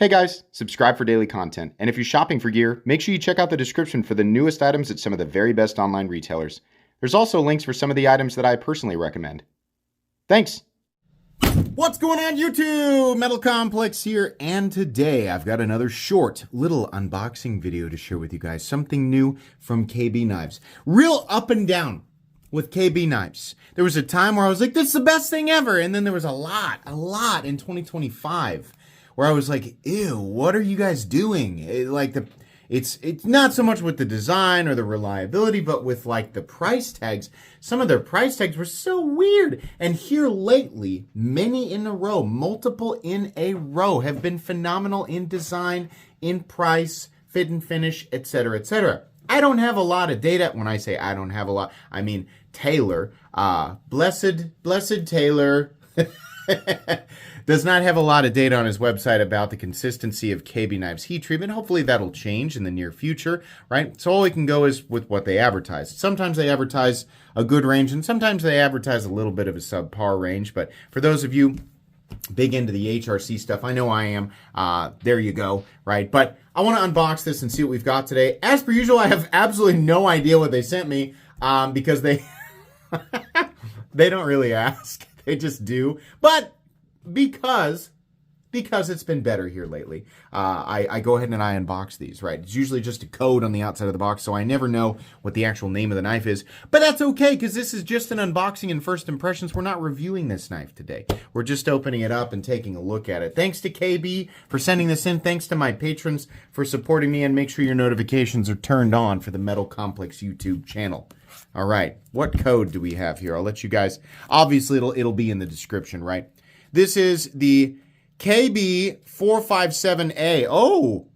Hey guys, subscribe for daily content, and if you're shopping for gear, make sure you check out the description for the newest items at some of the very best online retailers. There's also links for some of the items that I personally recommend. Thanks! What's going on YouTube? Metal Complex here, and today I've got another short little unboxing video to share with you guys. Something new from Kubey Knives. Real up and down with Kubey Knives. There was a time where I was like, this is the best thing ever, and then there was a lot in 2025 where I was like, ew, what are you guys doing? It's not so much with the design or the reliability, but with like the price tags. Some of their price tags were so weird. And here lately, many in a row, multiple in a row, have been phenomenal in design, in price, fit and finish, etc., etc. I don't have a lot of data. When I say I don't have a lot, I mean Taylor, blessed Taylor, does not have a lot of data on his website about the consistency of Kubey Knives heat treatment. Hopefully that'll change in the near future, right? So all we can go is with what they advertise. Sometimes they advertise a good range, and sometimes they advertise a little bit of a subpar range. But for those of you big into the HRC stuff, I know I am, there you go, right? But I want to unbox this and see what we've got today. As per usual, I have absolutely no idea what they sent me because they they don't really ask. They just do. But because it's been better here lately, I go ahead and I unbox these, right? It's usually just a code on the outside of the box, so I never know what the actual name of the knife is. But that's okay, because this is just an unboxing and first impressions. We're not reviewing this knife today. We're just opening it up and taking a look at it. Thanks to Kubey for sending this in. Thanks to my patrons for supporting me, and make sure your notifications are turned on for the Metal Complex YouTube channel. All right, what code do we have here? I'll let you guys, obviously it'll be in the description, right? This is the KB457A. Oh,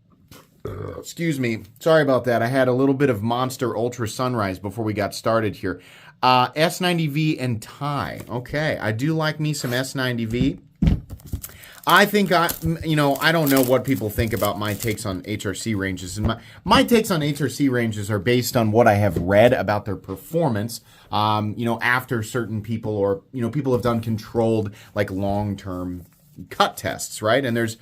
excuse me. Sorry about that. I had a little bit of Monster Ultra Sunrise before we got started here. S90V and tie. Okay, I do like me some S90V. I think I don't know what people think about my takes on HRC ranges. And my takes on HRC ranges are based on what I have read about their performance, after certain people or, people have done controlled, like long-term cut tests, right? And there's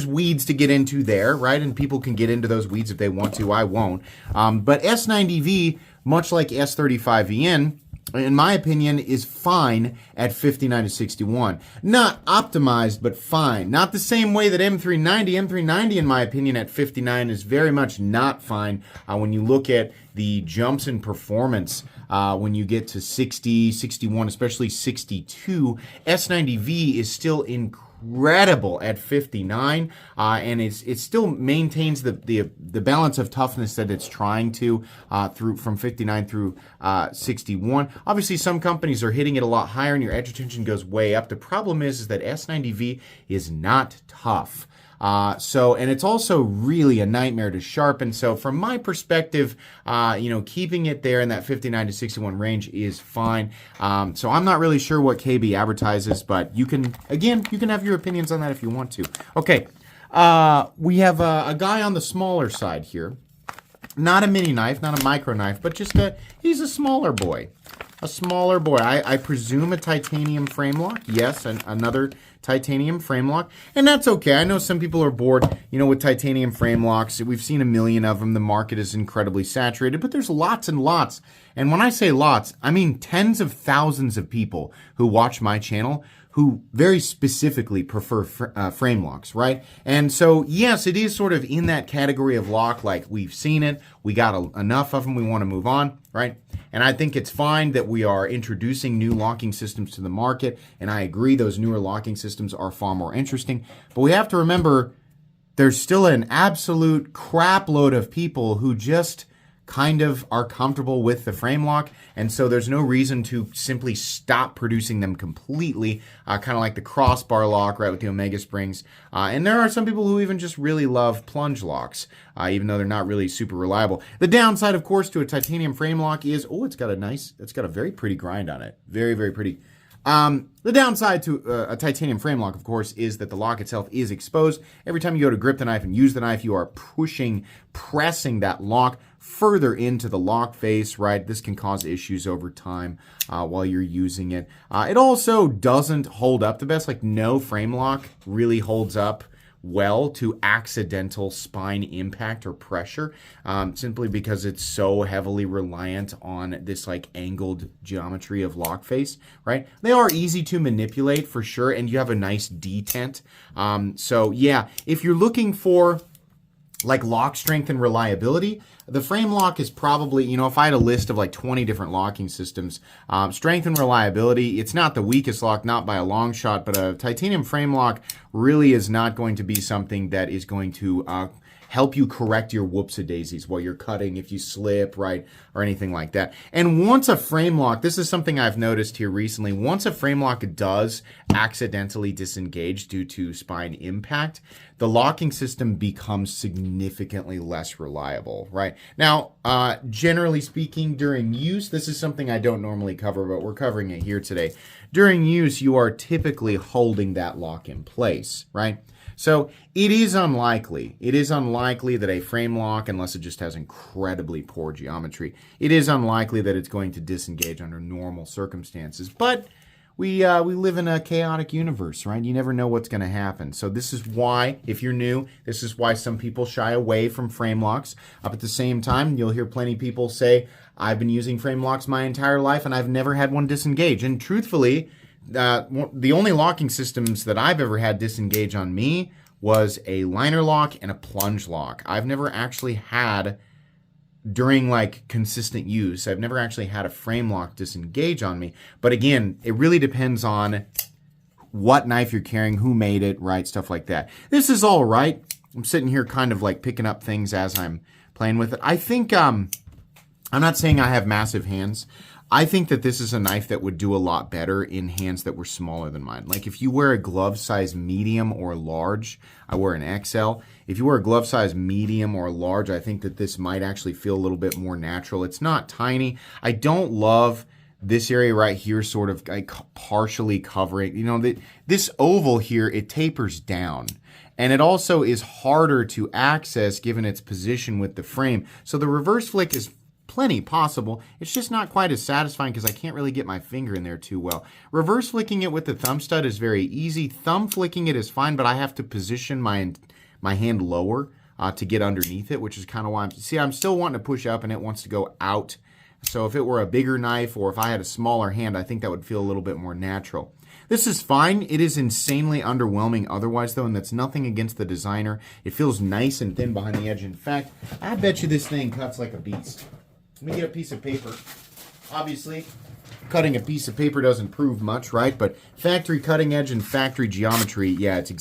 weeds to get into there, right? And people can get into those weeds if they want to. I won't. But S90V, much like S35VN, in my opinion, is fine at 59 to 61. Not optimized, but fine. Not the same way that M390. M390, in my opinion, at 59 is very much not fine. When you look at the jumps in performance, when you get to 60, 61, especially 62, S90V is still incredible at 59, and it still maintains the balance of toughness that it's trying to through from 59 through 61. Obviously, some companies are hitting it a lot higher, and your edge retention goes way up. The problem is that S90V is not tough. And it's also really a nightmare to sharpen. So from my perspective, keeping it there in that 59 to 61 range is fine. So I'm not really sure what Kubey advertises, but you can have your opinions on that if you want to. Okay. We have a guy on the smaller side here. Not a mini knife, not a micro knife, but he's a smaller boy. A smaller boy. I presume a titanium frame lock. Yes, another titanium frame lock. And that's okay. I know some people are bored, with titanium frame locks. We've seen a million of them. The market is incredibly saturated, but there's lots and lots. And when I say lots, I mean tens of thousands of people who watch my channel who very specifically prefer frame locks, right? And so, yes, it is sort of in that category of lock, like we've seen it, we got enough of them, we want to move on, right? And I think it's fine that we are introducing new locking systems to the market, and I agree those newer locking systems are far more interesting, but we have to remember there's still an absolute crap load of people who just kind of are comfortable with the frame lock, and so there's no reason to simply stop producing them completely, kind of like the crossbar lock, right, with the Omega springs. And there are some people who even just really love plunge locks, even though they're not really super reliable. The downside, of course, to a titanium frame lock is, it's got a very pretty grind on it. Very, very pretty. The downside to a titanium frame lock, of course, is that the lock itself is exposed. Every time you go to grip the knife and use the knife, you are pressing that lock further into the lock face, right? This can cause issues over time while you're using it. It also doesn't hold up the best. Like, no frame lock really holds up well to accidental spine impact or pressure, simply because it's so heavily reliant on this like angled geometry of lock face, right? They are easy to manipulate for sure, and you have a nice detent. So yeah, if you're looking for like lock strength and reliability, the frame lock is probably, you know, if I had a list of like 20 different locking systems, strength and reliability, it's not the weakest lock, not by a long shot, but a titanium frame lock really is not going to be something that is going to help you correct your whoops-a-daisies while you're cutting if you slip, right, or anything like that. And once a frame lock, this is something I've noticed here recently, once a frame lock does accidentally disengage due to spine impact, the locking system becomes significantly less reliable, right? Now, generally speaking, during use, this is something I don't normally cover, but we're covering it here today. During use, you are typically holding that lock in place, right? So it is unlikely that a frame lock, unless it just has incredibly poor geometry, it is unlikely that it's going to disengage under normal circumstances. But we live in a chaotic universe, right? You never know what's going to happen. So this is why, if you're new, this is why some people shy away from frame locks. Up at the same time, you'll hear plenty of people say, I've been using frame locks my entire life and I've never had one disengage. And truthfully, the only locking systems that I've ever had disengage on me was a liner lock and a plunge lock. I've never actually had, during like consistent use, I've never actually had a frame lock disengage on me. But again, it really depends on what knife you're carrying, who made it, right? Stuff like that. This is all right. I'm sitting here kind of like picking up things as I'm playing with it. I think, I'm not saying I have massive hands. I think that this is a knife that would do a lot better in hands that were smaller than mine. Like if you wear a glove size medium or large, I wear an XL. If you wear a glove size medium or large, I think that this might actually feel a little bit more natural. It's not tiny. I don't love this area right here sort of like partially covering, you know, this oval here, it tapers down. And it also is harder to access given its position with the frame. So the reverse flick is plenty possible. It's just not quite as satisfying because I can't really get my finger in there too well. Reverse flicking it with the thumb stud is very easy. Thumb flicking it is fine, but I have to position my hand lower to get underneath it, which is kind of why I'm still wanting to push up and it wants to go out. So if it were a bigger knife or if I had a smaller hand, I think that would feel a little bit more natural. This is fine. It is insanely underwhelming otherwise, though, and that's nothing against the designer. It feels nice and thin behind the edge. In fact, I bet you this thing cuts like a beast. Let me get a piece of paper. Obviously, cutting a piece of paper doesn't prove much, right? But factory cutting edge and factory geometry, yeah, it's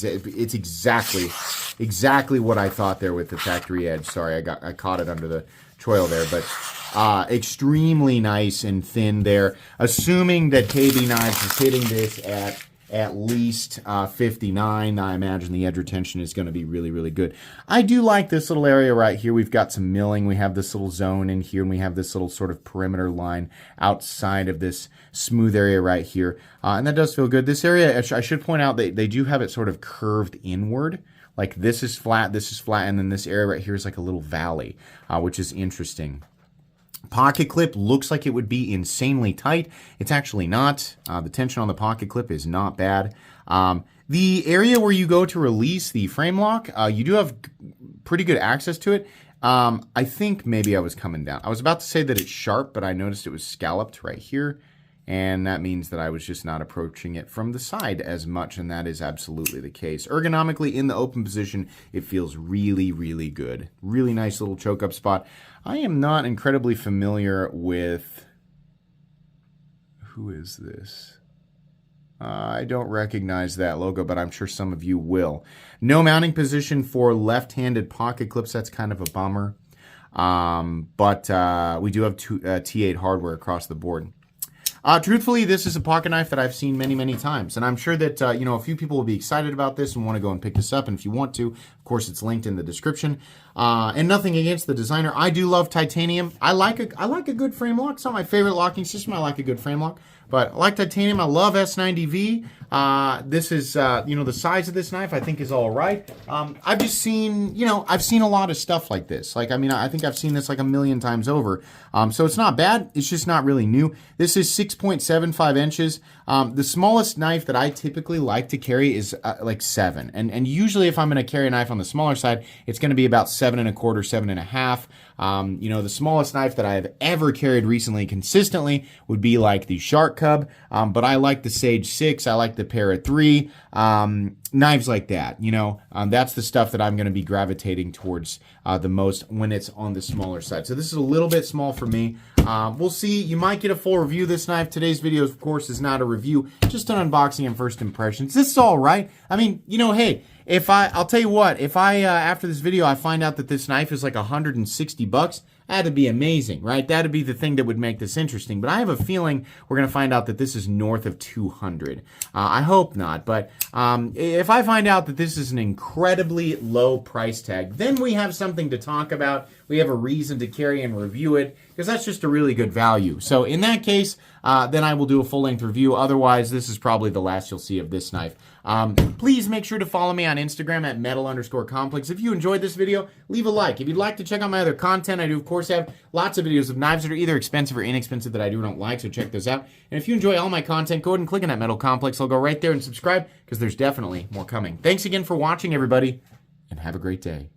exactly what I thought there with the factory edge. Sorry, I caught it under the choil there, but extremely nice and thin there. Assuming that KB Knives is hitting this at least 59, I imagine the edge retention is going to be really, really good. I do like this little area right here. We've got some milling. We have this little zone in here, and we have this little sort of perimeter line outside of this smooth area right here. And that does feel good. This area, I should point out, they do have it sort of curved inward. Like this is flat, and then this area right here is like a little valley, which is interesting. Pocket clip looks like it would be insanely tight. It's actually not. The tension on the pocket clip is not bad. The area where you go to release the frame lock, you do have pretty good access to it. I think maybe I was coming down. I was about to say that it's sharp, but I noticed it was scalloped right here. And that means that I was just not approaching it from the side as much, and that is absolutely the case. Ergonomically, in the open position, it feels really, really good. Really nice little choke-up spot. I am not incredibly familiar with... Who is this? I don't recognize that logo, but I'm sure some of you will. No mounting position for left-handed pocket clips. That's kind of a bummer. But we do have T8 hardware across the board. Truthfully, this is a pocket knife that I've seen many, many times. And I'm sure that, a few people will be excited about this and want to go and pick this up. And if you want to, of course, it's linked in the description. And nothing against the designer. I do love titanium. I like a good frame lock. It's not my favorite locking system. I like a good frame lock. But I like titanium. I love S90V. This is, the size of this knife I think is all right. I've just seen, I've seen a lot of stuff like this. I think I've seen this like a million times over. So it's not bad. It's just not really new. This is 6.75 inches. The smallest knife that I typically like to carry is like 7. And usually if I'm going to carry a knife on the smaller side, it's going to be about 7.25, 7.5. The smallest knife that I've ever carried recently consistently would be like the Shark Cub. But I like the Sage 6. I like the Para 3. Knives like that, that's the stuff that I'm going to be gravitating towards the most when it's on the smaller side. So this is a little bit small for me. We'll see. You might get a full review of this knife. Today's video, of course, is not a review, just an unboxing and first impressions. This is all right. I mean, hey, I'll tell you what, if after this video, I find out that this knife is like $160, that'd be amazing, right? That'd be the thing that would make this interesting. But I have a feeling we're going to find out that this is north of 200. I hope not. But if I find out that this is an incredibly low price tag, then we have something to talk about. We have a reason to carry and review it, because that's just a really good value. So in that case, then I will do a full-length review. Otherwise, this is probably the last you'll see of this knife. Please make sure to follow me on Instagram at metal_complex. If you enjoyed this video, leave a like. If you'd like to check out my other content, I do, of course, have lots of videos of knives that are either expensive or inexpensive that I do or don't like, so check those out. And if you enjoy all my content, go ahead and click on that Metal Complex. I'll go right there and subscribe, because there's definitely more coming. Thanks again for watching, everybody, and have a great day.